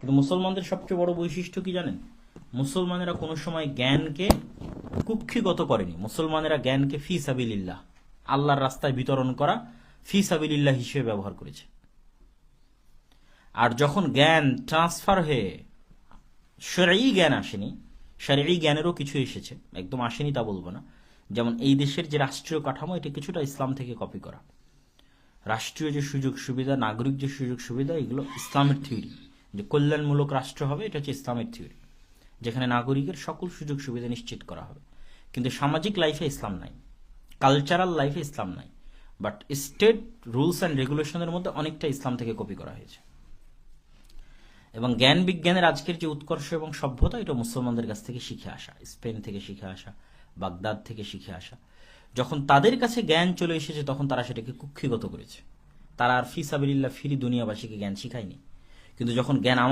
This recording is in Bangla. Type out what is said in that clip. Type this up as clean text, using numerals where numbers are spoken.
কিন্তু মুসলমানদের সবচেয়ে বড় বৈশিষ্ট্য কি জানেন? মুসলমানেরা কোনো সময় জ্ঞানকে কুক্ষিগত করেনি। মুসলমানেরা জ্ঞানকে ফি সাবিলিল্লাহ, আল্লাহর রাস্তায় বিতরণ করা, ফি সাবিলিল্লাহ হিসেবে ব্যবহার করেছে। আর যখন জ্ঞান ট্রান্সফার হয়ে শরঈ জ্ঞান আসেনি, শরঈ জ্ঞানেরও কিছু এসেছে, একদম আসেনি তা বলবো না। যেমন এই দেশের যে রাষ্ট্রীয় কাঠামো, এটা কিছুটা ইসলাম থেকে কপি করা। রাষ্ট্রীয় যে সুযোগ সুবিধা, নাগরিক যে সুযোগ সুবিধা, এগুলো ইসলামের থিওরি। যে কল্যাণমূলক রাষ্ট্র হবে, এটা হচ্ছে ইসলামের থিওরি, যেখানে নাগরিকের সকল সুযোগ সুবিধা নিশ্চিত করা হবে। কিন্তু সামাজিক লাইফে ইসলাম নাই, কালচারাল লাইফে ইসলাম নাই। বাট স্টেট রুলস অ্যান্ড রেগুলেশনের মধ্যে অনেকটা ইসলাম থেকে কপি করা হয়েছে। এবং জ্ঞান বিজ্ঞানের আজকের যে উৎকর্ষ এবং সভ্যতা, এটা মুসলমানদের কাছ থেকে শিখে আসা, স্পেন থেকে শিখে আসা, বাগদাদ থেকে শিখে আসা। যখন তাদের কাছে জ্ঞান চলে এসেছে, তখন তারা সেটাকে কুক্ষিগত করেছে। তারা আর ফি সাবিলিল্লাহ ফিরি দুনিয়াবাসীকে জ্ঞান শিখায়নি। কিন্তু যখন জ্ঞান আমাদের